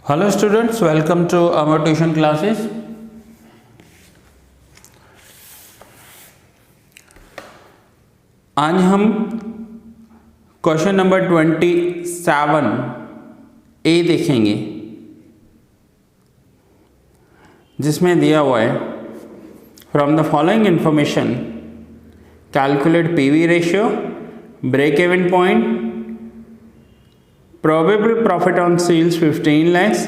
Hello students, welcome to our tuition classes. आज हम question number 27 ए देखेंगे, जिसमें दिया हुआ है from the following information calculate PV ratio, break even point, probable profit on sales 15 lakhs,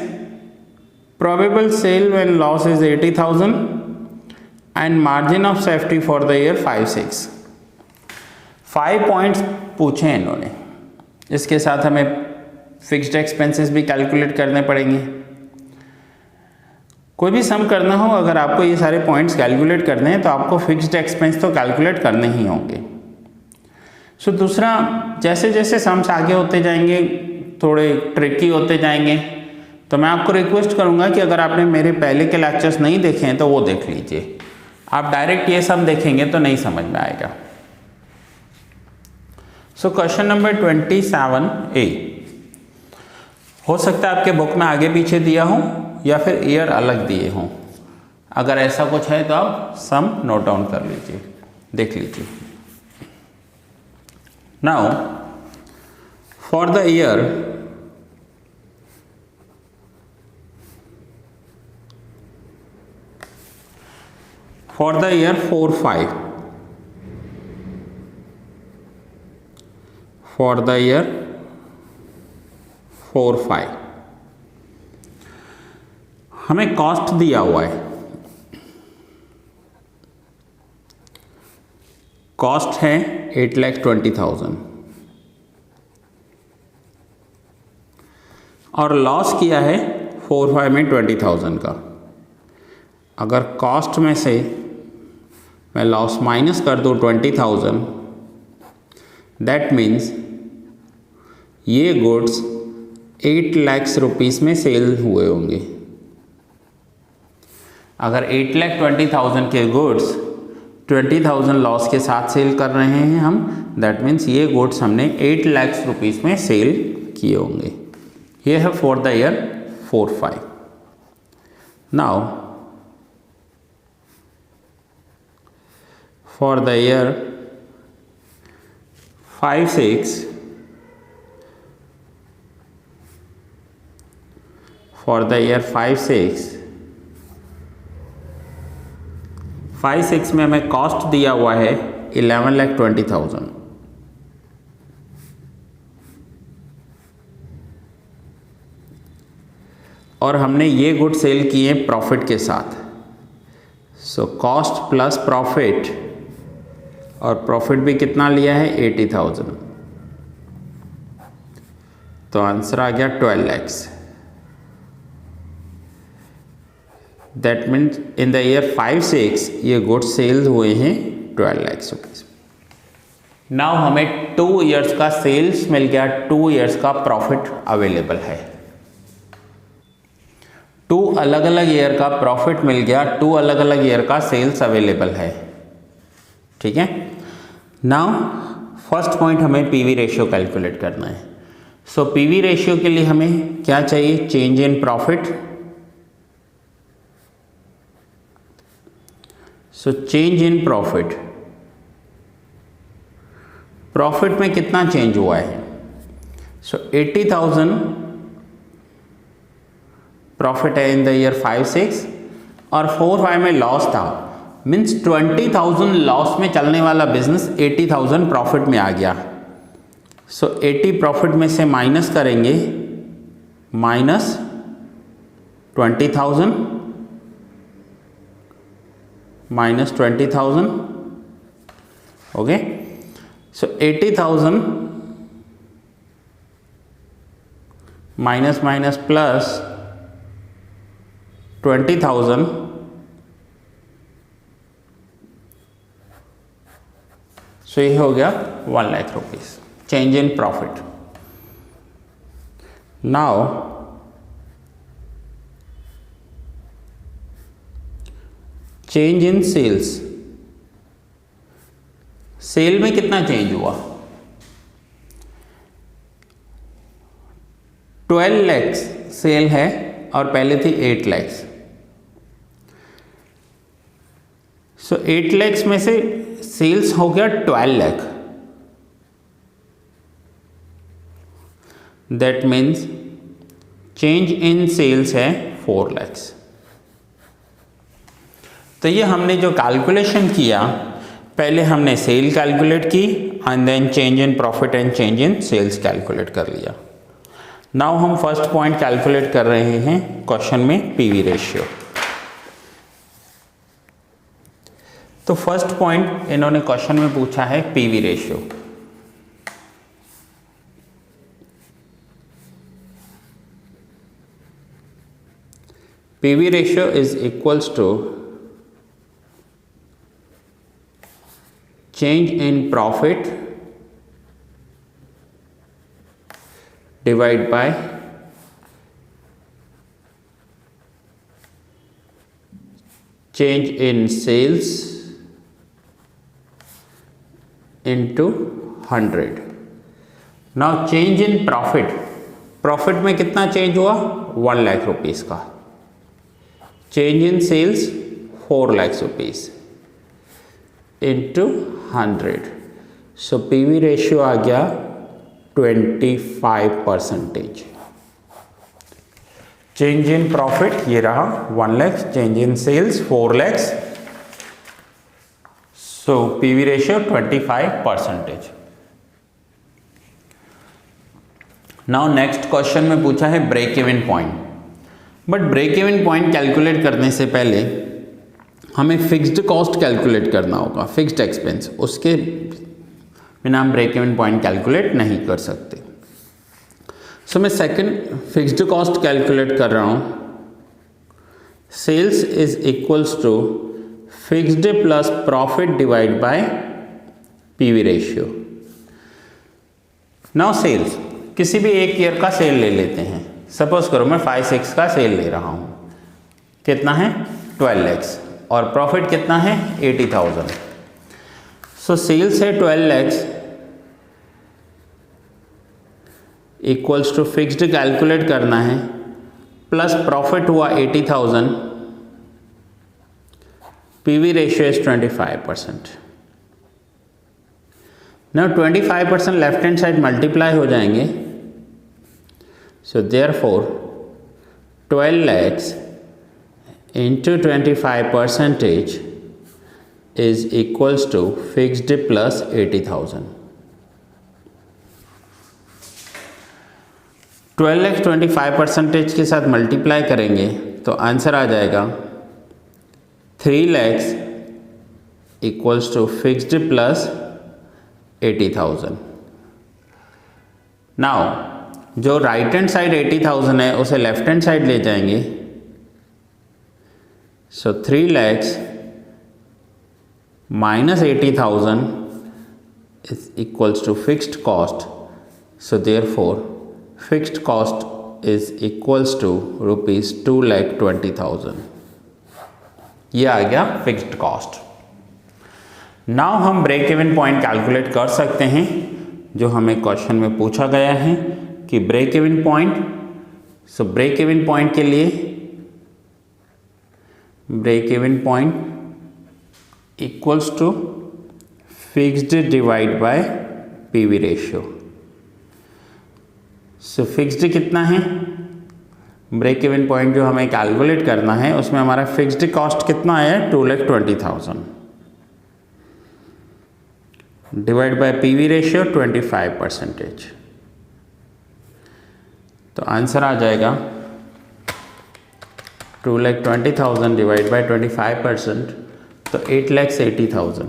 probable sale when loss is 80,000 and margin of safety for the year 5-6. 5 points पूछे हैं इन्होंने। इसके साथ हमें फिक्स्ड एक्सपेंसेस भी कैलकुलेट करने पड़ेंगे। कोई भी सम करना हो, अगर आपको ये सारे पॉइंट्स कैलकुलेट करने हैं तो आपको फिक्स्ड एक्सपेंस तो कैलकुलेट करने ही होंगे। सो दूसरा, जैसे जैसे सम्स आगे होते जाएंगे थोड़े ट्रिकी होते जाएंगे, तो मैं आपको रिक्वेस्ट करूंगा कि अगर आपने मेरे पहले के लेक्चर्स नहीं देखे हैं तो वो देख लीजिए। आप डायरेक्ट ये सब देखेंगे तो नहीं समझ में आएगा। सो क्वेश्चन नंबर 27 ए, हो सकता है आपके बुक में आगे पीछे दिया हो या फिर ईयर अलग दिए हों। अगर ऐसा कुछ है तो आप सम नोट डाउन कर लीजिए, देख लीजिए। Now for the year for the year 4-5 for the year 4-5 हमें कॉस्ट दिया हुआ है। कॉस्ट है 8,20,000 और लॉस किया है 4-5 में 20,000 का। अगर कॉस्ट में से मैं लॉस माइनस कर दूँ 20,000, दैट मीन्स ये गुड्स 8 लाख रुपीस में सेल हुए होंगे। अगर 8,20,000 के गुड्स 20,000 लॉस के साथ सेल कर रहे हैं हम, दैट मीन्स ये गुड्स हमने 8 लाख रुपीस में सेल किए होंगे। ये है for the year 4-5। Now for the year 5-6, for the year 5-6 में हमें कॉस्ट दिया हुआ है 11,20,000 और हमने ये गुड सेल किए प्रॉफिट के साथ। सो कॉस्ट प्लस प्रॉफिट, और प्रॉफिट भी कितना लिया है 80,000, तो आंसर आ गया 12 lakh. That means in the year 5-6 ये गुड सेल हुए हैं 12 लाख रुपीज। नाउ हमें 2 ईयर्स का सेल्स मिल गया, 2 ईयर्स का प्रॉफिट अवेलेबल है। 2 अलग अलग ईयर का प्रॉफिट मिल गया, 2 अलग अलग ईयर का सेल्स अवेलेबल है। ठीक है। नाउ फर्स्ट पॉइंट, हमें पीवी रेशियो कैलकुलेट करना है। सो पीवी रेशियो के लिए हमें क्या चाहिए? Change in profit. So change in profit, profit में कितना चेंज हुआ है? सो 80,000 प्रॉफिट है इन द ईयर 5-6 और 4-5 में लॉस था। मीन्स 20,000 लॉस में चलने वाला बिजनेस 80,000 प्रॉफिट में आ गया। सो 80 प्रॉफिट में से माइनस करेंगे, minus 20,000 minus 20,000। Okay. So 80,000 minus minus plus 20,000, so ये हो गया 1 lakh rupees change in profit. Now change in sales, sale में कितना चेंज हुआ? 12 लाख सेल है और पहले थी 8 लाख। सो 8 लाख में से सेल्स हो गया 12 lakh. That means change in sales है 4 लाख। तो ये हमने जो कैलकुलेशन किया, पहले हमने सेल कैलकुलेट की and then change in profit and change in sales calculate कर लिया। नाउ हम फर्स्ट पॉइंट कैलकुलेट कर रहे हैं क्वेश्चन में, पीवी रेशियो। तो फर्स्ट पॉइंट इन्होंने क्वेश्चन में पूछा है PV ratio. PV ratio is equals to change in profit divide by change in sales into 100। now change in profit में कितना चेंज हुआ? 1 लाख रुपीस का। Change in sales 4 lakh rupees into 100। So PV ratio आ गया 25%। Change in profit ये रहा 1 lakh, change in sales 4 lakh, so PV ratio 25%। Now next question में पूछा है break even point. But break even point calculate करने से पहले हमें फिक्स्ड कॉस्ट कैलकुलेट करना होगा, फिक्स्ड एक्सपेंस। उसके बिना हम ब्रेक इवन पॉइंट कैलकुलेट नहीं कर सकते। सो मैं सेकंड फिक्स्ड कॉस्ट कैलकुलेट कर रहा हूँ। Sales is equals to fixed plus profit divide by PV ratio. Now sales, किसी भी एक ईयर का सेल ले लेते हैं। सपोज करो मैं 5-6 का सेल ले रहा हूँ, कितना है? 12 लाख, और प्रॉफिट कितना है? 80,000। सो सेल्स है 12 lakh equals to fixed calculate करना है, प्लस प्रॉफिट हुआ 80,000, PV ratio is 25%। Now 25% left hand side multiply हो जाएंगे। So therefore 12 lakhs into 25% is equals to fixed plus 80,000। 12 lakh 25% के साथ मल्टीप्लाई करेंगे तो आंसर आ जाएगा 3 lakhs equals to fixed plus 80,000। Now जो राइट हैंड साइड 80,000 है उसे लेफ्ट हैंड साइड ले जाएंगे। So 3 lakhs minus 80,000 is equals to fixed cost. So therefore fixed cost is equals to rupees 2,20,000। ये आ गया फिक्स्ड कॉस्ट। नाउ हम break even point calculate कर सकते हैं, जो हमें क्वेश्चन में पूछा गया है कि break even point. So break even point के लिए break even point equals to fixed divide by PV ratio. So fixed कितना है? ब्रेक इवन पॉइंट जो हमें कैलकुलेट करना है उसमें हमारा फिक्स्ड कॉस्ट कितना है? 2,20,000 डिवाइड बाय पीवी रेशियो 25%। तो आंसर आ जाएगा 2,20,000 डिवाइड बाय 25%, तो 8,80,000।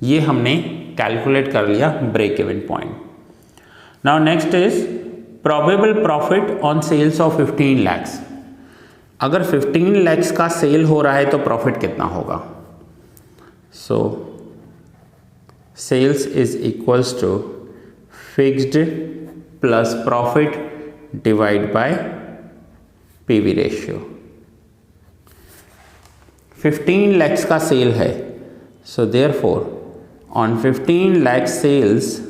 ये हमने कैलकुलेट कर लिया break even point. Now next is probable profit on sales of 15 lakhs। अगर 15 lakhs का सेल हो रहा है तो प्रॉफिट कितना होगा? So sales is equals to fixed plus profit divide by PV ratio. 15 lakhs का सेल है, so therefore on 15 lakh sales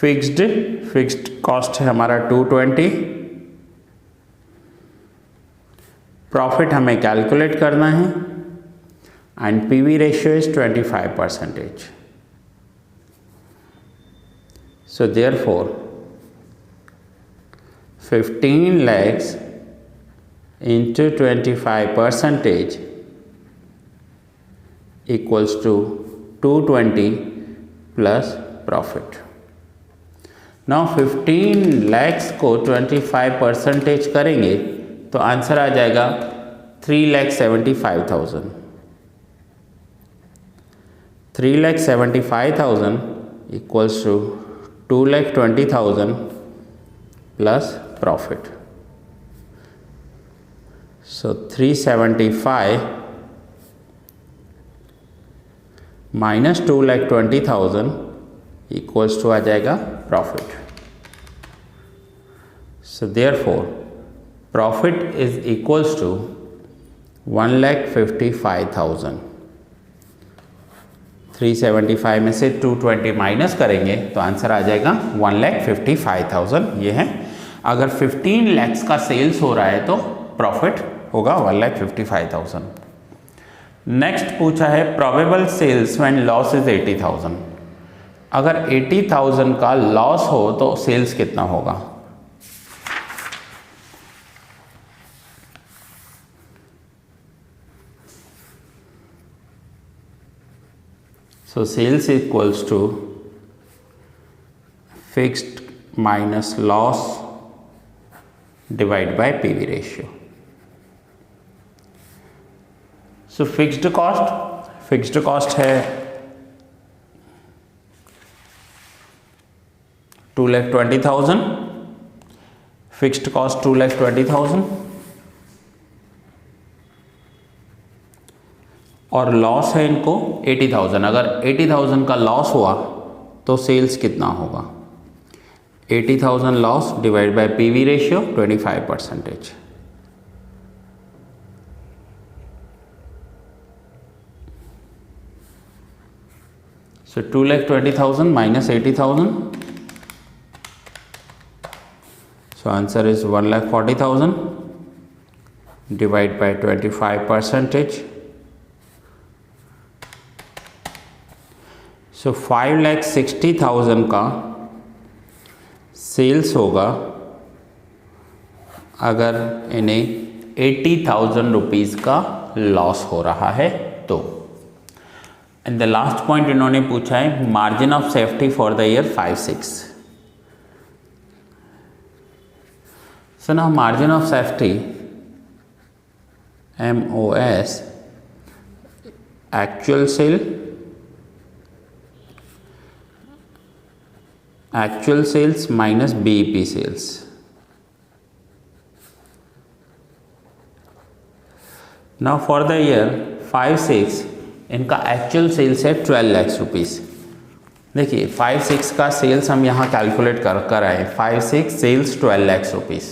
fixed cost है हमारा 220, प्रॉफिट हमें कैलकुलेट करना है and PV ratio is 25%. So therefore 15 lakhs into 25% equals to 220 plus profit. Now 15 lakhs को 25% करेंगे तो आंसर आ जाएगा 3,75,000. 3,75,000 equals to 2,20,000 plus profit. So 375 minus 2,20,000 equals to आ जाएगा profit. So therefore profit is equals to 1,55,000. 375 में से 220 minus करेंगे तो answer आ जाएगा 1,55,000. ये है. अगर 15 लैक्स का सेल्स हो रहा है तो प्रॉफिट होगा 1,55,000. नेक्स्ट पूछा है probable sales when loss is 80,000. अगर 80,000 का लॉस हो तो सेल्स कितना होगा? So sales equals to fixed minus loss divided by PV ratio. So fixed cost है 2,20,000. Fixed cost 2,20,000 और लॉस है इनको 80,000. अगर 80,000 का लॉस हुआ तो सेल्स कितना होगा? 80,000 loss divide by PV ratio 25%. So 2,20,000 minus 80,000. So answer is 1,40,000 divided by 25%. So 5,60,000 का सेल्स होगा अगर इन्हें 80,000 रुपीज़ का लॉस हो रहा है तो. एंड द लास्ट पॉइंट इन्होंने पूछा है margin of safety for the year 5-6. So now margin of safety MOS actual sales minus BEP sales. Now for the year 5-6 इनका एक्चुअल सेल्स है 12 लाख रुपीज़. देखिए 5-6 का सेल्स हम यहाँ कैलकुलेट कर आए. 5-6 sales 12 lakh rupees.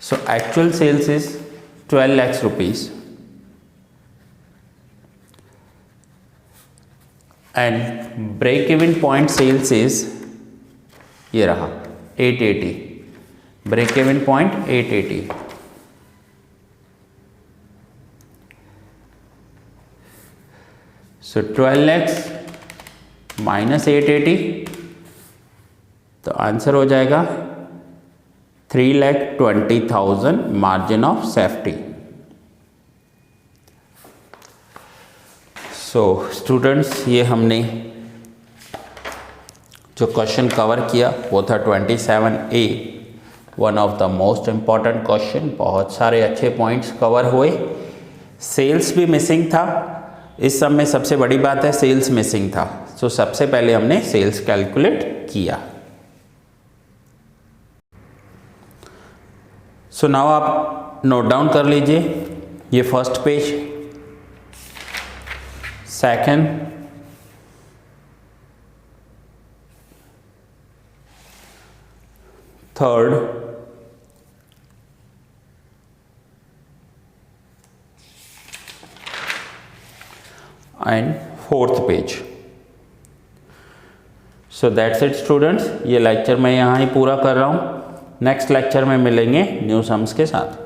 So actual sales is 12 lakh rupees and break even point sales is ये रहा 880. Break even point 880. So 12 lakhs minus 880 तो आंसर हो जाएगा 3,20,000 margin of safety. So students ये हमने जो क्वेश्चन कवर किया वो था 27A. One of the most important question. बहुत सारे अच्छे पॉइंट्स कवर हुए. सेल्स भी मिसिंग था. इस सब में सबसे बड़ी बात है सेल्स मिसिंग था. सो सबसे पहले हमने सेल्स कैलकुलेट किया. सो नाउ आप नोट डाउन कर लीजिए. ये first page, second, third, and fourth page. So that's it students, ये लेक्चर मैं यहाँ ही पूरा कर रहा हूँ। नेक्स्ट लेक्चर में मिलेंगे न्यू सम्स के साथ।